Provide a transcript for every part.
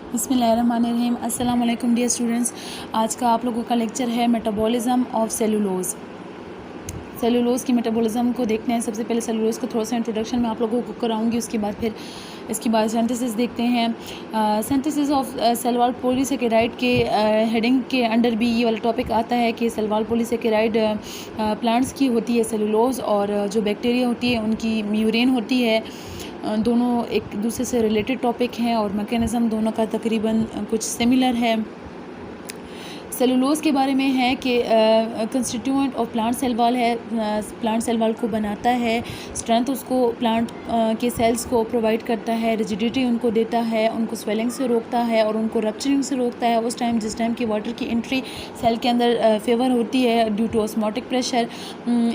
बिस्मिल्लाहिर्रहमानिर्रहीम। अस्सलाम वालेकुम डियर स्टूडेंट्स। आज का आप लोगों का लेक्चर है मेटाबॉलिज्म ऑफ सेलुलोज़। सेलुलोज़ की मेटाबॉलिज्म को देखते हैं। सबसे पहले सेलुलोज़ का थोड़ा सा इंट्रोडक्शन मैं आप लोगों को कराऊंगी, उसके बाद फिर इसकी बायोसिंथेसिस देखते हैं। Synthesis of cell wall polysaccharide के हेडिंग के अंडर भी ये वाला टॉपिक आता है कि सेल वॉल पॉलीसेकेराइड प्लांट्स की होती है सेलुलोज़, और जो बैक्टीरिया होती है उनकी म्यूरेन होती है। दोनों एक दूसरे से रिलेटेड टॉपिक हैं और मैकेनिज़्म दोनों का तकरीबन कुछ सिमिलर है। सेलुलोज़ के बारे में है कि constituent of plant cell wall है, प्लांट सेल वॉल को बनाता है, स्ट्रेंथ उसको प्लांट के सेल्स को प्रोवाइड करता है, रिजिडिटी उनको देता है, उनको स्वेलिंग से रोकता है और उनको रप्चरिंग से रोकता है उस टाइम जिस टाइम की वाटर की एंट्री सेल के अंदर फेवर होती है due to osmotic pressure.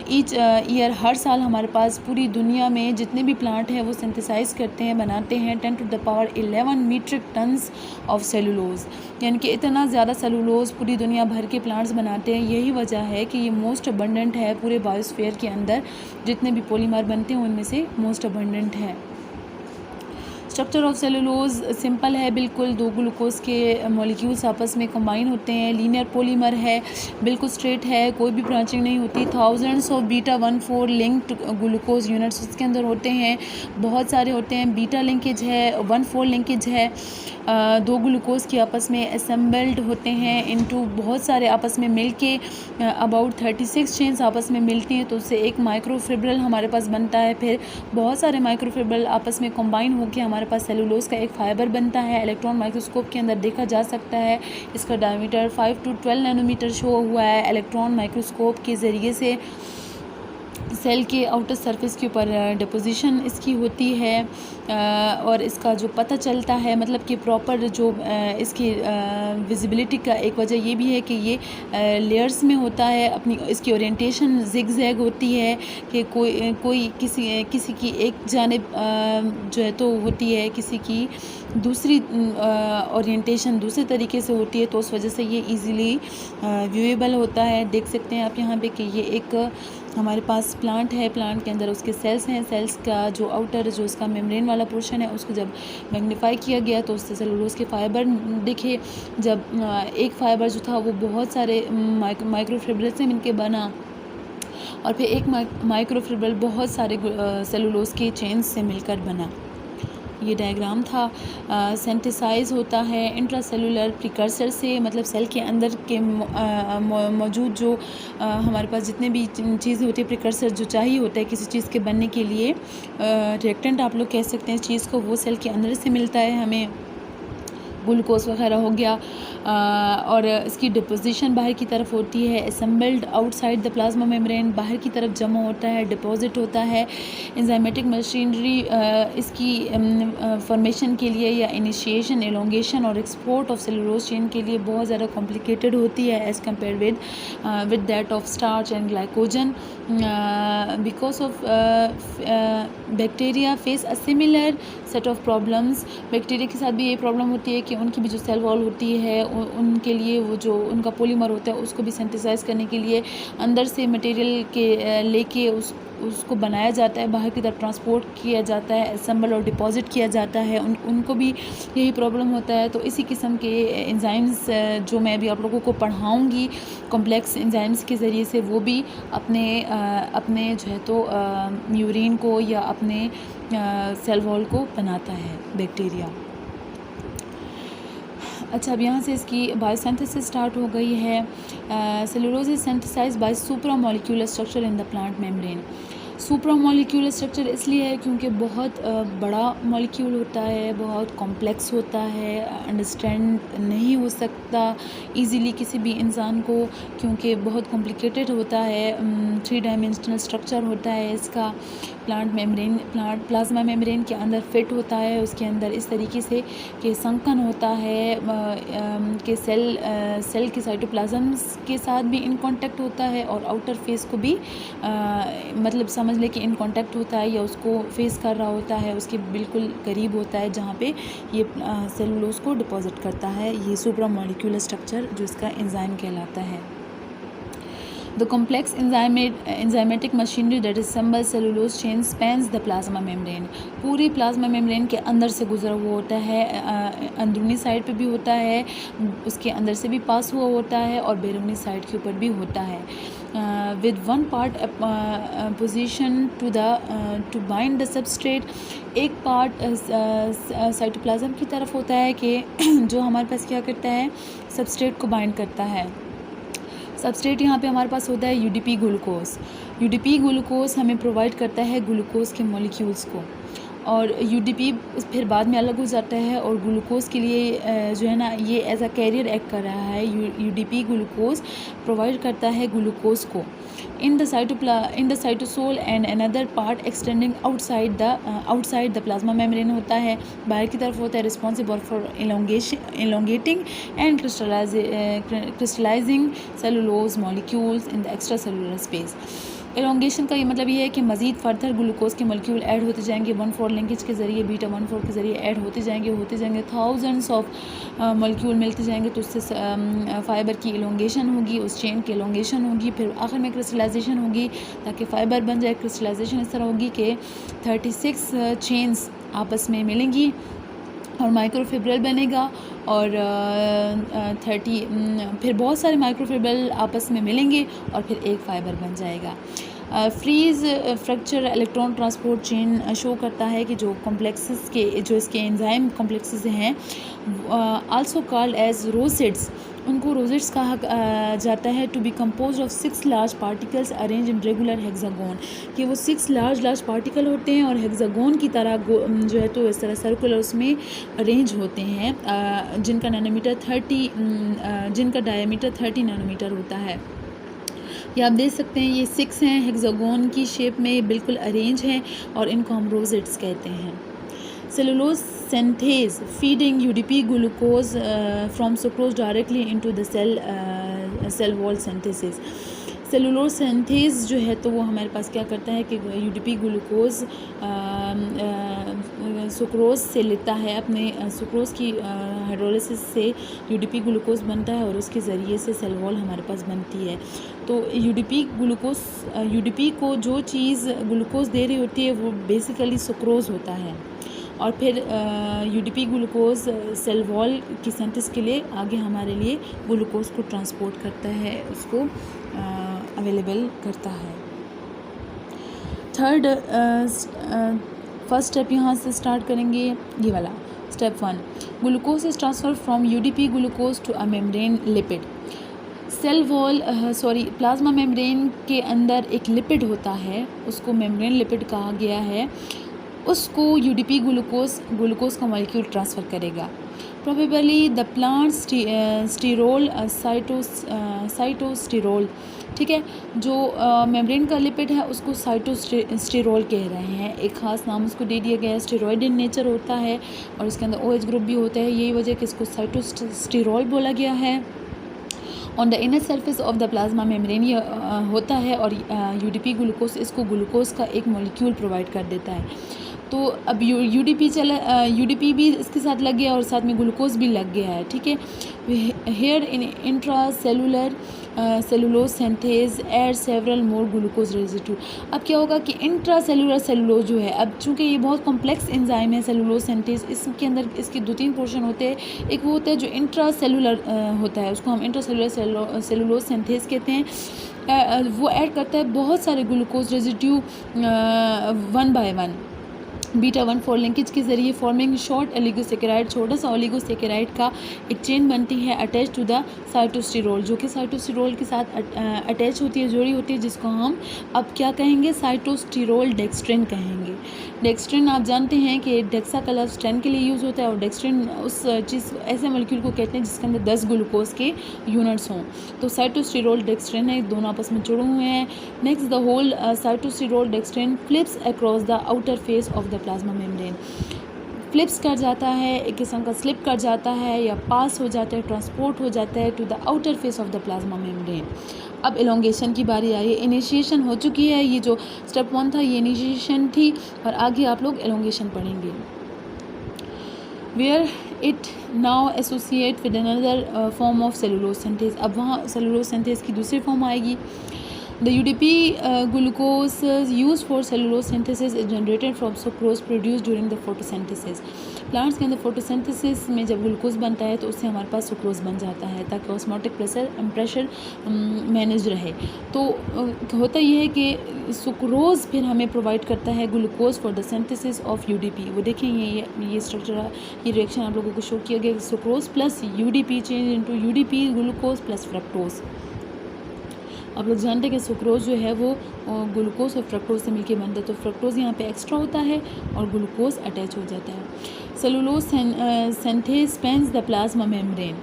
Each year हर साल हमारे पास पूरी दुनिया में जितने भी प्लांट हैं वो सिंथेसाइज करते हैं, बनाते हैं 10 to the power 11 metric tons of cellulose, यानी कि इतना ज़्यादा सेलुलोज़ पूरी दुनिया भर के प्लांट्स बनाते हैं। यही वजह है कि ये मोस्ट अबंडेंट है पूरे बायोस्फीयर के अंदर, जितने भी पॉलीमर बनते हैं उनमें से मोस्ट अबंडेंट है। स्ट्रक्चर ऑफ सेलुलोज सिंपल है बिल्कुल। दो ग्लूकोज के मॉलिक्यूल्स आपस में कंबाइन होते हैं, लीनियर पॉलीमर है, बिल्कुल स्ट्रेट है, कोई भी ब्रांचिंग नहीं होती। Thousands of beta 1,4 linked glucose units उसके अंदर होते हैं, बहुत सारे होते हैं। बीटा लिंकेज है, 1,4 लिंकेज है। दो ग्लूकोज की आपस में असेंबल्ड होते हैं इनटू बहुत सारे आपस में मिल के अबाउट 36 चेन्स आपस में मिलती हैं, तो उससे एक माइक्रोफिब्रिल हमारे पास बनता है। फिर बहुत सारे माइक्रोफिब्रिल आपस में कंबाइन होकर हमारे पास सेलुलोज का एक फाइबर बनता है। इलेक्ट्रॉन माइक्रोस्कोप के अंदर देखा जा सकता है। इसका डायमीटर 5 टू 12 नैनोमीटर शो हुआ है। इलेक्ट्रॉन माइक्रोस्कोप के ज़रिए से सेल के आउटर सरफेस के ऊपर डिपोजिशन इसकी होती है, और इसका जो पता चलता है मतलब कि प्रॉपर जो इसकी विजिबिलिटी का एक वजह ये भी है कि ये लेयर्स में होता है। अपनी इसकी ओरिएंटेशन जिग-जैग होती है कि कोई किसी की एक जानिब जो है तो होती है, किसी की दूसरी ओरिएंटेशन दूसरे तरीके से होती है, तो उस वजह से ये इजीली व्यूएबल होता है। देख सकते हैं आप यहाँ पे कि ये एक हमारे पास प्लांट है, प्लांट के अंदर उसके सेल्स हैं। सेल्स का जो आउटर जो उसका मेम्ब्रेन वाला पोर्शन है उसको जब मैग्नीफाई किया गया तो उससे सेलुलोज के फाइबर दिखे। जब एक फाइबर जो था वो बहुत सारे माइक्रोफिब्रिल से मिलके बना, और फिर एक माइक्रोफिब्रिल बहुत सारे सेलुलोज के चेन्स से मिलकर बना। ये डायग्राम था। सिंथेसाइज होता है इंट्रासेलुलर प्रिकर्सर से, मतलब सेल के अंदर के मौजूद जो हमारे पास जितने भी चीज़ें होती है, प्रिकर्सर जो चाहिए होता है किसी चीज़ के बनने के लिए, रिएक्टेंट आप लोग कह सकते हैं इस चीज़ को, वो सेल के अंदर से मिलता है हमें। ग्लूकोज वगैरह हो गया, और इसकी डिपोजिशन बाहर की तरफ होती है। Assembled outside the plasma membrane, बाहर की तरफ जमा होता है, डिपॉजिट होता है। एंजाइमेटिक मशीनरी इसकी फॉर्मेशन के लिए या इनिशिएशन, एलोंगेशन और एक्सपोर्ट ऑफ सेलुलोज चेन के लिए बहुत ज़्यादा कॉम्प्लिकेटेड होती है as compare with that of starch and glycogen. Because of bacteria face a similar set of problems. Bacteria के साथ भी ये प्रॉब्लम होती है कि उनकी भी जो सेल वॉल होती है उनके लिए वो जो उनका पॉलीमर होता है उसको भी सिंथेसाइज करने के लिए अंदर से मटेरियल के लेके उसको बनाया जाता है, बाहर की तरफ ट्रांसपोर्ट किया जाता है, असेंबल और डिपॉजिट किया जाता है। उनको भी यही प्रॉब्लम होता है। तो इसी किस्म के एंजाइम्स जो मैं अभी आप लोगों को पढ़ाऊँगी कॉम्प्लेक्स एंजाइम्स के ज़रिए से, वो भी अपने जो है तो म्यूरिन को या अपने सेल वॉल को बनाता है बैक्टीरिया। अच्छा, अब यहाँ से इसकी बायोसिंथेसिस स्टार्ट हो गई है। Cellulose is synthesized by supra molecular structure in the plant membrane. Supra molecular structure इसलिए है क्योंकि बहुत बड़ा मॉलिक्यूल होता है, बहुत कॉम्प्लेक्स होता है, अंडरस्टैंड नहीं हो सकता इजीली किसी भी इंसान को, क्योंकि बहुत कॉम्प्लिकेटेड होता है। 3 डायमेंशनल स्ट्रक्चर होता है इसका। प्लांट प्लाज्मा मेम्ब्रेन के अंदर फिट होता है, उसके अंदर इस तरीके से कि संकन होता है कि सेल के साइटोप्लाज्म्स के साथ भी इन कांटेक्ट होता है, और आउटर फेस को भी मतलब समझ ले कि इन कांटेक्ट होता है या उसको फेस कर रहा होता है, उसके बिल्कुल करीब होता है जहाँ पे ये सेलुलोज को डिपॉजिट करता है। ये सुप्रा मॉलिक्यूलर स्ट्रक्चर जो इसका एंजाइम कहलाता है। The complex enzymatic machinery that assembles cellulose chain spans the plasma membrane. पूरी प्लाज्मा मेम्ब्रेन के अंदर से गुजरा हुआ होता है, अंदरूनी साइड पे भी होता है, उसके अंदर से भी पास हुआ होता है और बैरूनी साइड के ऊपर भी होता है. With one part position to bind the substrate. एक पार्ट साइटोप्लाज्म की तरफ होता है कि जो हमारे पास क्या करता है, सबस्ट्रेट को बाइंड करता है. सबस्ट्रेट यहाँ पे हमारे पास होता है यूडीपी ग्लूकोज. यूडीपी ग्लूकोज हमें प्रोवाइड करता है ग्लूकोज के मॉलिक्यूल्स को, और यूडीपी फिर बाद में अलग हो जाता है और ग्लूकोज के लिए जो है ना ये एज अ कैरियर एक्ट कर रहा है. यूडीपी ग्लूकोज प्रोवाइड करता है ग्लूकोज को in the cytosol and another part extending outside the plasma membrane होता है, बाहर की तरफ होता है, रिस्पॉन्सिबल फॉर elongating एंड crystallizing cellulose molecules in the extracellular space. Elongation का ये मतलब ये है कि मज़ीद फर्दर ग्लूकोज के मॉलिक्यूल ऐड होते जाएंगे 1,4 लिंकेज के ज़रिए, बीटा 1,4 के ज़रिए ऐड होते जाएंगे थाउजेंड्स ऑफ मॉलिक्यूल मिलते जाएंगे, तो उससे फ़ाइबर की एलोंगेशन होगी, उस चेन की एलोंगेशन होगी, फिर आखिर में क्रिस्टलाइजेशन होगी ताकि फ़ाइबर बन जाए. क्रिस्टलाइजेशन इस तरह होगी कि 36 चेन्स आपस में मिलेंगी और माइक्रोफिब्रिल बनेगा, और 30 फिर बहुत सारे माइक्रोफिब्रिल आपस में मिलेंगे और फिर एक फ़ाइबर बन जाएगा. Freeze fracture electron transport chain show करता है कि जो कॉम्प्लेक्सेस के जो इसके एंजाइम कॉम्प्लेक्सेस हैं आल्सो कॉल्ड एज रोसेट्स, उनको रोसेट्स कहा जाता है. To be compose of 6 large particles arrange in regular hexagon, कि वो 6 लार्ज पार्टिकल होते हैं और हेक्सागोन की तरह जो है तो इस तरह सर्कुलर उसमें अरेंज होते हैं, जिनका डायमीटर 30 नैनोमीटर होता है. ये आप देख सकते हैं, ये 6 हैं, हेक्सागोन की शेप में बिल्कुल अरेंज हैं और इनको हम रोसेट्स कहते हैं. Cellulose synthase feeding UDP glucose from sucrose directly into the cell wall synthesis. Cellulose synthase जो है तो वो हमारे पास क्या करता है कि यूडीपी ग्लूकोज सुक्रोज से लेता है, अपने सुक्रोज की हाइड्रोलिसिस से यूडीपी ग्लूकोज बनता है और उसके ज़रिए से सेल वॉल हमारे पास बनती है. तो यूडीपी को जो चीज़ ग्लूकोज दे रही होती है वो बेसिकली सुक्रोज होता है, और फिर यूडीपी ग्लूकोज सेल वॉल की सिंथेसिस के लिए आगे हमारे लिए ग्लूकोज को ट्रांसपोर्ट करता है, उसको अवेलेबल करता है. फर्स्ट स्टेप यहाँ से स्टार्ट करेंगे, ये वाला step 1. Glucose is transfer from UDP glucose to a membrane lipid. Cell wall plasma membrane के अंदर एक लिपिड होता है, उसको मेम्ब्रेन लिपिड कहा गया है, उसको यूडीपी ग्लूकोज का मॉलिक्यूल ट्रांसफ़र करेगा. प्रोबेबली द प्लांट स्टीरोल साइटोस्टीरोल, ठीक है, जो मेम्ब्रेन का लिपिड है उसको साइटोस्टीरोल कह रहे हैं. एक ख़ास नाम उसको दे दिया गया है, स्टेरॉयड इन नेचर होता है और इसके अंदर OH ग्रुप भी होता है, यही वजह कि इसको साइटोस्टीरोल बोला गया है. On the inner surface of the plasma membrane ये होता है और यूडीपी ग्लूकोज इसको ग्लूकोज का एक मॉलिक्यूल प्रोवाइड कर देता है. तो अब यूडीपी भी इसके साथ लग गया और साथ में ग्लूकोज भी लग गया है, ठीक है. Here in intra cellulose synthase add several more glucose residue. अब क्या होगा कि इंट्रा सेलुलर सेलुलोज जो है, अब चूँकि ये बहुत कॉम्प्लेक्स एंजाइम है सेलुलोज सिंथेज, इसके अंदर इसके 2-3 पोर्शन होते हैं. एक वो होता है जो इंट्रा सेलुलर होता है, उसको हम इंट्रा सेलुलर सेलुलोज सिंथेज कहते हैं. वो ऐड करता है बहुत सारे glucose residue 1 by 1 beta 1,4 linkage के ज़रिए, फॉर्मिंग शॉर्ट ओलिगोसेकेराइड, छोटा सा ओलिगोसेकेराइड का एक चेन बनती है अटैच टू द साइटोस्टीरोल, जो कि साइटोस्टीरोल के साथ अटैच होती है, जोड़ी होती है, जिसको हम अब क्या कहेंगे, साइटोस्टीरोल डेक्स्ट्रिन कहेंगे. डेक्स्ट्रिन आप जानते हैं कि डेक्सा का लफ्ज़ 10 के लिए यूज़ होता है और डेक्स्ट्रिन उस चीज़ ऐसे मॉलिक्यूल को कहते हैं जिसके अंदर 10 ग्लूकोज के यूनिट्स हों. तो साइटोस्टीरोल डेक्स्ट्रिन है, दोनों आपस में जुड़े हुए हैं. Next the whole sitosterol dextrin flips across the outer face of the plasma membrane. Flips कर जाता है, एक किस्म का स्लिप कर जाता है या पास हो जाता है, ट्रांसपोर्ट हो जाता है to the outer face of the plasma membrane. अब एलोंगेशन की बारी आई है. इनिशिएशन हो चुकी है, ये जो स्टेप 1 था ये इनिशिएशन थी और आगे आप लोग एलोंगेशन पढ़ेंगे. Where it now associate with another form of cellulose synthase. अब वहाँ सेलुलोज सिंथेज की दूसरी फॉर्म आएगी. The UDP glucose used for cellulose synthesis is generated from sucrose produced during the photosynthesis. Plants के अंदर फोटोसिंथेसिस में जब ग्लूकोज बनता है तो उससे हमारे पास सुक्रोज बन जाता है ताकि ऑस्मोटिक प्रेशर मैनेज रहे। तो होता ये है कि सुक्रोज फिर हमें प्रोवाइड करता है glucose for the synthesis of UDP. वो देखें ये स्ट्रक्चर, ये रिएक्शन आप लोगों को शो किया गया, sucrose plus UDP change into UDP glucose plus fructose. आप लोग जानते हैं कि सुक्रोज जो है वो ग्लूकोज और फ्रक्टोज से मिलके बनता है, तो फ्रक्टोज यहाँ पे एक्स्ट्रा होता है और ग्लूकोज अटैच हो जाता है। Cellulose synthase Spence the plasma membrane,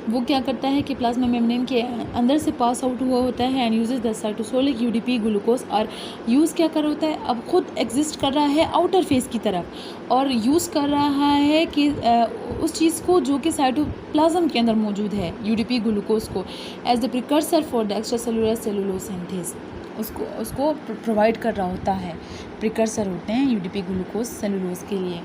वो क्या करता है कि प्लाज्मा मेम्ब्रेन के अंदर से पास आउट हुआ होता है and uses the cytosolic UDP glucose, और यूज़ क्या कर रहा होता है, अब खुद एग्जिस्ट कर रहा है आउटर फेस की तरफ और यूज़ कर रहा है कि उस चीज़ को जो कि साइटोप्लाज्म के अंदर मौजूद है, यूडीपी ग्लूकोज को, as the precursor for the extra cellular cellulose synthase, उसको प्रोवाइड कर रहा होता है। प्रिकर्सर होते हैं यूडीपी ग्लूकोज सेलुलोज के लिए।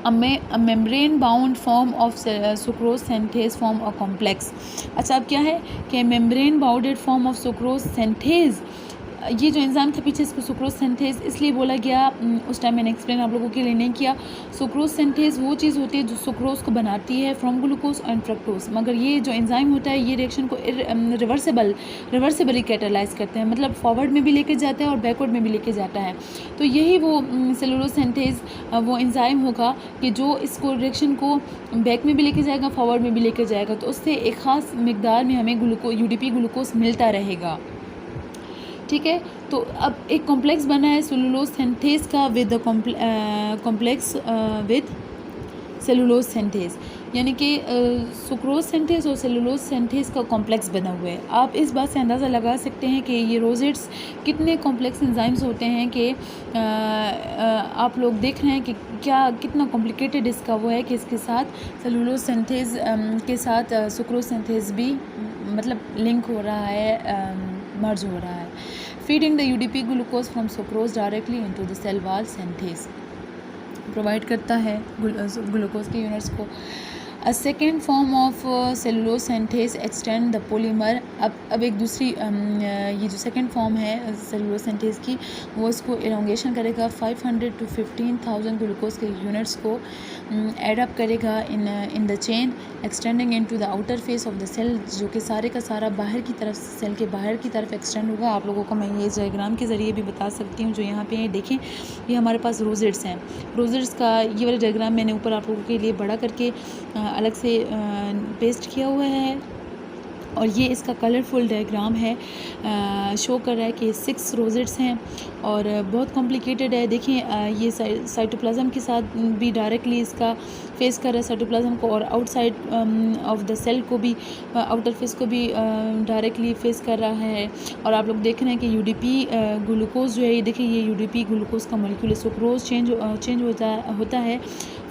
A membrane bound form of sucrose synthase form a complex। अच्छा, अब क्या है कि membrane bounded form of sucrose synthase, ये जो एंजाइम था पीछे इसको सुक्रोज सिंथेज इसलिए बोला गया, उस टाइम मैंने एक्सप्लेन आप लोगों के लिए नहीं किया। सुक्रोज सिंथेज वो चीज़ होती है जो सुक्रोज को बनाती है फ्रॉम ग्लूकोज एंड फ्रक्टोज, मगर ये जो एंजाइम होता है ये रिएक्शन को रिवर्सिबली कैटालाइज करते हैं, मतलब फॉरवर्ड में भी लेके जाता है और बैकवर्ड में भी लेके जाता है। तो यही वो सेलुलोज सिंथेज वो एंजाइम होगा कि जो इसको रिएक्शन को बैक में भी लेके जाएगा, फॉरवर्ड में भी लेके जाएगा, तो उससे एक ख़ास मिकदार में हमें यूडीपी ग्लूकोज मिलता रहेगा। ठीक है, तो अब एक कॉम्प्लेक्स बना है सेलुलोज सिंथेज का with the complex with cellulose synthase, यानी कि सुक्रोज सिंथेज और सेलुलोज सिंथेज का कॉम्प्लेक्स बना हुआ है। आप इस बात से अंदाज़ा लगा सकते हैं कि ये रोजेट्स कितने कॉम्प्लेक्स एंजाइम्स होते हैं कि आप लोग देख रहे हैं कि कितना कॉम्प्लिकेटेड इसका वो है कि इसके साथ सेलुलोज सिंथेज के साथ सुक्रोज सिंथेज भी मतलब लिंक हो रहा है, मर्ज हो रहा है। Feeding the UDP glucose from sucrose directly into the cell wall synthase, provide करता है ग्लूकोज के यूनिट्स को। A second form of cellulose synthase extend the polymer. अब एक दूसरी ये जो सेकेंड फॉर्म है सेलुलोज सिंथेज की, वो इसको इलोंगेशन करेगा 500 to 15,000 ग्लूकोज के यूनिट्स को एडअप करेगा in the chain extending into the outer face of the cell, जो कि सारे का सारा बाहर की तरफ, सेल के बाहर की तरफ एक्सटेंड होगा। आप लोगों को मैं ये डायग्राम के ज़रिए भी बता सकती हूँ, जो यहाँ पे देखें, ये हमारे पास रोजेट्स हैं। रोजेट्स का ये वाला डायग्राम मैंने ऊपर आप लोगों के लिए बड़ा करके अलग से पेस्ट किया हुआ है, और ये इसका कलरफुल डायग्राम है, शो कर रहा है कि 6 रोजेट्स हैं और बहुत कॉम्प्लिकेटेड है। देखें, ये साइटोप्लाज्म के साथ भी डायरेक्टली इसका फेस कर रहा है साइटोप्लाज्म को, और आउटसाइड ऑफ द सेल को भी, आउटर फेस को भी डायरेक्टली फेस कर रहा है। और आप लोग देख रहे हैं कि यूडीपी ग्लूकोज जो है, ये देखिए, ये यूडीपी ग्लूकोज का मॉलिक्यूल है। सुक्रोज चेंज होता है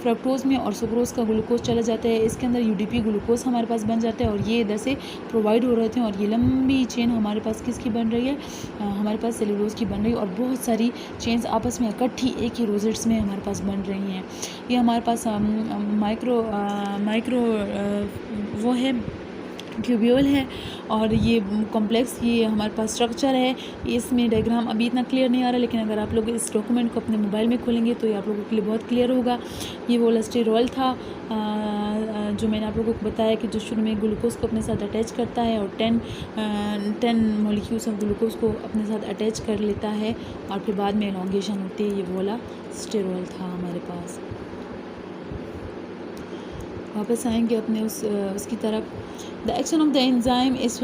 फ्रक्टोज में, और सुक्रोज का ग्लूकोज चला जाता है इसके अंदर, यूडीपी ग्लूकोज हमारे पास बन जाता है, और ये इधर से प्रोवाइड हो रहे थे। और ये लंबी चेन हमारे पास किसकी बन रही है, हमारे पास सेलुलोज की बन रही है, और बहुत सारी चेन्स आपस में इकट्ठी एक ही रोजेट्स में हमारे पास बन रही हैं। ये हमारे पास माइक्रो वो है, ट्यूब्यूल है, और ये कॉम्प्लेक्स ये हमारे पास स्ट्रक्चर है। इसमें डायग्राम अभी इतना क्लियर नहीं आ रहा, लेकिन अगर आप लोग इस डॉक्यूमेंट को अपने मोबाइल में खोलेंगे तो ये आप लोगों के लिए बहुत क्लियर होगा। ये वो कोलेस्टेरॉल था जो मैंने आप लोगों को बताया कि जो शुरू में ग्लूकोज को अपने साथ अटैच करता है और 10 मॉलिक्यूल्स ऑफ ग्लूकोज को अपने साथ अटैच कर लेता है, और फिर बाद में एलोंगेशन होती है। ये वो कोलेस्टेरॉल था हमारे पास। वापस आएंगे अपने उसकी तरफ। The action of the enzyme is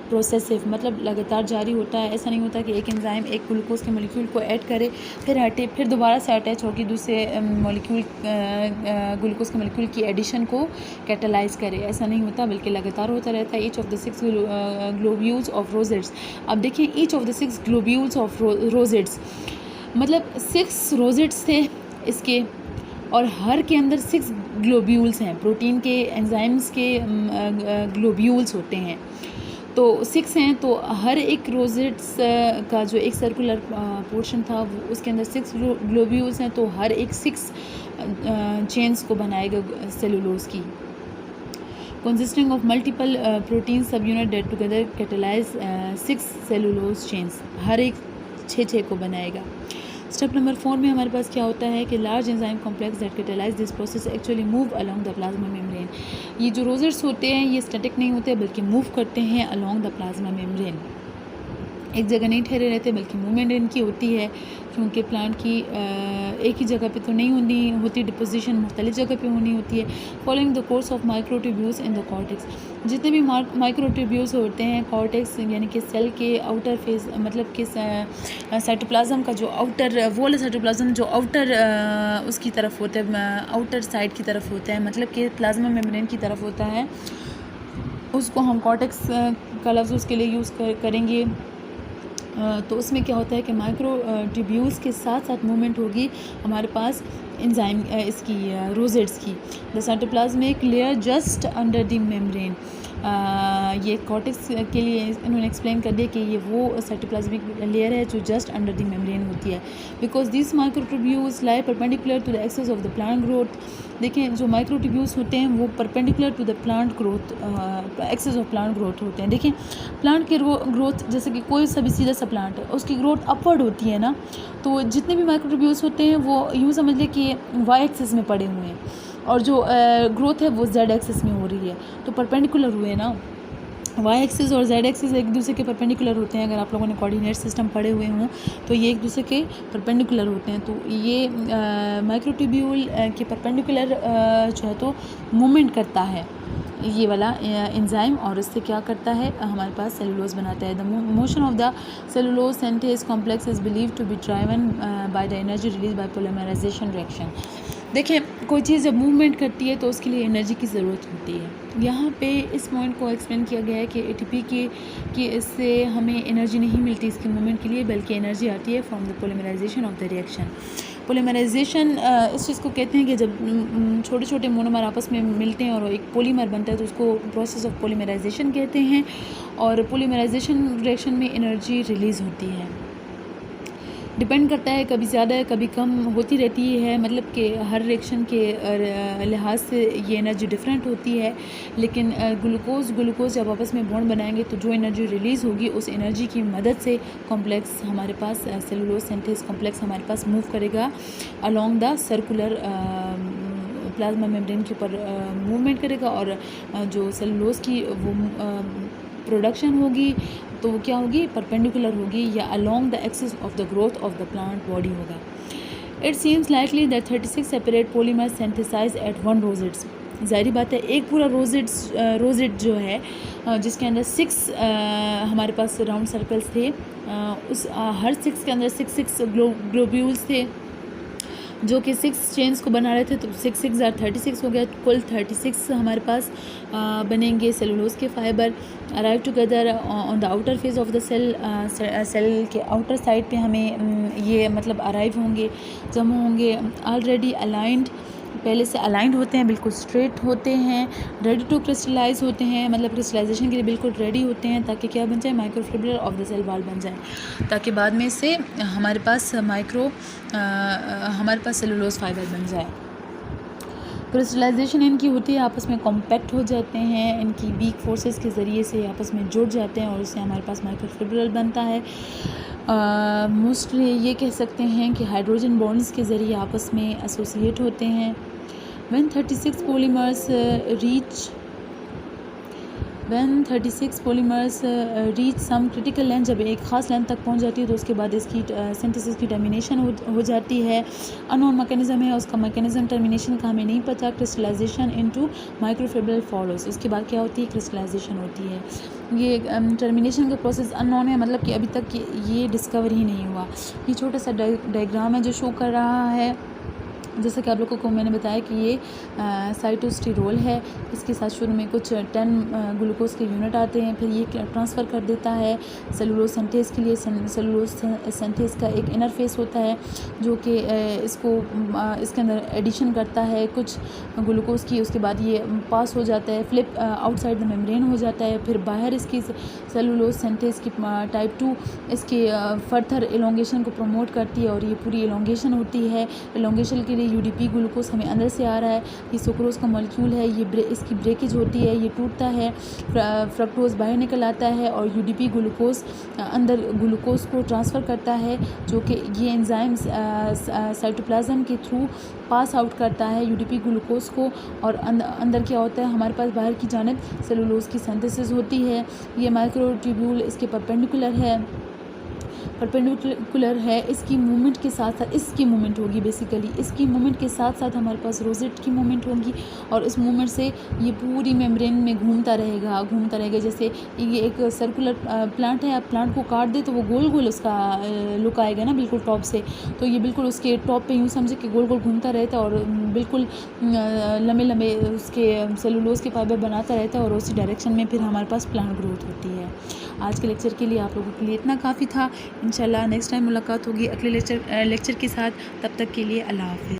progressive, मतलब लगातार जारी होता है। ऐसा नहीं होता कि एक एंजाइम एक ग्लूकोज के मॉलिक्यूल को ऐड करे, फिर हटे, फिर दोबारा से अटैच होकर दूसरे मॉलिक्यूल ग्लूकोज के मॉलिक्यूल की एडिशन को कैटालाइज करे। ऐसा नहीं होता, बल्कि लगातार होता रहता है। Each of the 6 globules of rosettes, अब देखिए, each of the 6 globules of rosettes, मतलब 6 रोजेट्स थे इसके, और हर के अंदर 6 ग्लोब्यूल्स हैं। प्रोटीन के एंजाइम्स के ग्लोब्यूल्स होते हैं, तो 6 हैं। तो हर एक रोजेट्स का जो एक सर्कुलर पोर्शन था वो उसके अंदर 6 ग्लोब्यूल्स हैं, तो हर एक 6 चेन्स को बनाएगा सेलुलोज की। consisting of multiple protein subunit that together catalyze 6 cellulose chains. हर एक 6 को बनाएगा. स्टेप नंबर 4 में हमारे पास क्या होता है कि large enzyme complex that catalyse this process actually move along the plasma membrane. ये जो रोजेट्स होते हैं ये स्टैटिक नहीं होते बल्कि मूव करते हैं अलोंग द प्लाज्मा मेम्ब्रेन. एक जगह नहीं ठहरे रहते बल्कि मूवमेंट इनकी होती है, क्योंकि प्लांट की एक ही जगह पे तो नहीं होती डिपोजिशन मुख्तलिफ जगह पे होनी होती है. Following the course of microtubules in the cortex. जितने भी माइक्रोट्यूब्यूल्स होते हैं कॉर्टेक्स यानी कि सेल के आउटर फेस मतलब कि साइटोप्लाज्म का जो आउटर वो वाला साइटोप्लाज्म जो आउटर उसकी तरफ होता है, आउटर साइड की तरफ होता है, मतलब कि प्लाज्मा मेम्ब्रेन की तरफ होता है, उसको हम कॉर्टेक्स का लफ्ज़ उसके लिए यूज़ करेंगे. तो उसमें क्या होता है कि माइक्रो ट्यूब्यूल्स के साथ साथ मूवमेंट होगी हमारे पास एंजाइम इसकी रोजेट्स की. The cytoplasmic layer just under the membrane. ये कॉर्टेक्स के लिए इन्होंने एक्सप्लेन कर दिया कि ये वो साइटोप्लाज्मिक लेयर है जो जस्ट अंडर द मेम्ब्रेन होती है. Because this microtubules lie perpendicular to the axis of the plant growth. देखें जो माइक्रोट्यूब्यूल्स होते हैं वो perpendicular to the plant growth axis of plant growth होते हैं. देखिए प्लांट के ग्रोथ जैसे कि कोई सा भी सीधा सा प्लांट है उसकी ग्रोथ अपवर्ड होती है ना, तो जितने भी माइक्रोट्यूब्यूल्स होते हैं वो यूँ समझ लें कि वाई एक्सिस में पड़े हुए हैं और जो ग्रोथ है वो जेड एक्सिस में हो रही है, तो परपेंडिकुलर हुए ना. वाई एक्सिस और जेड एक्सिस एक दूसरे के परपेंडिकुलर होते हैं. अगर आप लोगों ने कोऑर्डिनेट सिस्टम पढ़े हुए हों तो ये एक दूसरे के परपेंडिकुलर होते हैं. तो ये माइक्रोट्यूब्यूल के परपेंडिकुलर जो है तो मूवमेंट करता है ये वाला एंजाइम और इससे क्या करता है हमारे पास सेलुलोज बनाता है. The motion of the cellulose synthase complex is believed to be driven by the energy release by polymerization reaction. देखिए कोई चीज़ जब मूवमेंट करती है तो उसके लिए एनर्जी की ज़रूरत होती है. यहाँ पे इस पॉइंट को एक्सप्लेन किया गया है कि एटीपी की इससे हमें एनर्जी नहीं मिलती इसके मूवमेंट के लिए, बल्कि एनर्जी आती है from the polymerization of the reaction. Polymerization इस चीज़ को कहते हैं कि जब छोटे छोटे मोनोमर आपस में मिलते हैं और एक पॉलीमर बनता है तो उसको प्रोसेस ऑफ पोलीमराइजेशन कहते हैं. और पोलीमराइजेशन रिएक्शन में एनर्जी रिलीज़ होती है. डिपेंड करता है कभी ज़्यादा है कभी कम होती रहती है, मतलब कि हर रिएक्शन के लिहाज से ये एनर्जी डिफरेंट होती है. लेकिन ग्लूकोज जब आपस में बॉन्ड बनाएंगे तो जो एनर्जी रिलीज़ होगी उस एनर्जी की मदद से कॉम्प्लेक्स हमारे पास सेलुलोज सिंथेस कॉम्प्लेक्स हमारे पास मूव करेगा along the circular plasma membrane के ऊपर मूवमेंट करेगा. और जो सेलुलोज की वो प्रोडक्शन होगी तो वो क्या होगी परपेंडिकुलर होगी या along the axis of the growth of the plant body होगा. It seems likely that 36 separate polymer synthesize at one rosettes. ज़ाहिर बात है एक पूरा रोजेट जो है जिसके अंदर 6 हमारे पास राउंड सर्कल्स थे, उस हर 6 के अंदर 6 ग्लोब्यूल्स थे जो कि 6 चेन्स को बना रहे थे. तो 6 आर 36 हो गया. कुल 36 हमारे पास बनेंगे सेलुलोज के fibre. Arrive together on the outer face of the cell के आउटर साइड पे हमें ये मतलब अराइव होंगे, जमा होंगे. ऑलरेडी अलाइंड पहले से अलाइंड होते हैं, बिल्कुल स्ट्रेट होते हैं, रेडी टू क्रिस्टलाइज होते हैं, मतलब क्रिस्टलाइजेशन के लिए बिल्कुल रेडी होते हैं ताकि क्या बन जाए microfibril of the cell wall बन जाए, ताकि बाद में से हमारे पास सेलुलोज फाइबर बन जाए. क्रिस्टलाइजेशन इनकी होती है आपस में कॉम्पैक्ट हो जाते हैं, इनकी वीक फोर्सेस के ज़रिए से आपस में जुड़ जाते हैं और इससे हमारे पास माइक्रोफिब्रिल बनता है. मोस्टली ये कह सकते हैं कि हाइड्रोजन बॉन्ड्स के ज़रिए आपस में एसोसिएट होते हैं. When 36 polymers reach some critical length, जब एक ख़ास लेंथ तक पहुंच जाती है तो उसके बाद इसकी सिंथेसिस की टर्मिनेशन हो जाती है. अननोन मैकेनिज़्म है, उसका मैकेनिज़्म टर्मिनेशन का हमें नहीं पता. Crystallization into microfibril follows. उसके बाद क्या होती है क्रिस्टलाइजेशन होती है. ये टर्मिनेशन का प्रोसेस अननोन है, मतलब कि अभी तक ये डिस्कवर ही नहीं हुआ. ये छोटा सा डायग्राम है जो शो कर रहा है, जैसे कि आप लोगों को मैंने बताया कि ये साइटोस्टेरोल है. इसके साथ शुरू में कुछ 10 ग्लूकोज के यूनिट आते हैं, फिर ये ट्रांसफ़र कर देता है सेलुलोज सिंथेस के लिए. सेलुलोज सिंथेस का एक इनर फेस होता है जो कि इसके अंदर एडिशन करता है कुछ ग्लूकोज की. उसके बाद ये पास हो जाता है, फ्लिप आउटसाइड द मेम्ब्रेन हो जाता है. फिर बाहर इसकी सेलुलोज सिंथेस की टाइप 2 इसके फर्दर एलोंगेशन को प्रमोट करती है और ये पूरी एलोंगेशन होती है. एलोंगेशन के लिए यूडीपी ग्लूकोज हमें अंदर से आ रहा है, ये सुक्रोज का मॉलिक्यूल है, ये इसकी ब्रेकेज होती है, ये टूटता है, फ्रक्टोज बाहर निकल आता है और यूडीपी ग्लूकोज अंदर ग्लूकोज को ट्रांसफ़र करता है, जो कि ये एंजाइम्स साइटोप्लाज्म के थ्रू पास आउट करता है यूडीपी ग्लूकोज को। और अंदर क्या होता है, हमारे पास बाहर की जानिब सेलुलोज की सिंथेसिस होती है। ये माइक्रोट्यूब्यूल इसके परपेंडिकुलर है, इसकी मूवमेंट के साथ साथ इसकी मूवमेंट होगी, बेसिकली इसकी मूवमेंट के साथ साथ हमारे पास रोजेट की मूवमेंट होगी और इस मूवमेंट से ये पूरी मेम्ब्रेन में घूमता रहेगा। जैसे ये एक सर्कुलर प्लांट है, आप प्लांट को काट दे तो वो गोल गोल उसका लुक आएगा ना, बिल्कुल टॉप से, तो ये बिल्कुल उसके टॉप पे यूँ समझे कि गोल गोल घूमता रहता है और बिल्कुल लंबे लंबे उसके सेलुलोज के फाइबर बनाता रहता है और उसी डायरेक्शन में फिर हमारे पास प्लांट ग्रोथ होती है। आज के लेक्चर के लिए आप लोगों के लिए इतना काफ़ी था। इंशाल्लाह नेक्स्ट टाइम मुलाकात होगी अगले लेक्चर के साथ। तब तक के लिए अल्लाह हाफ़िज़।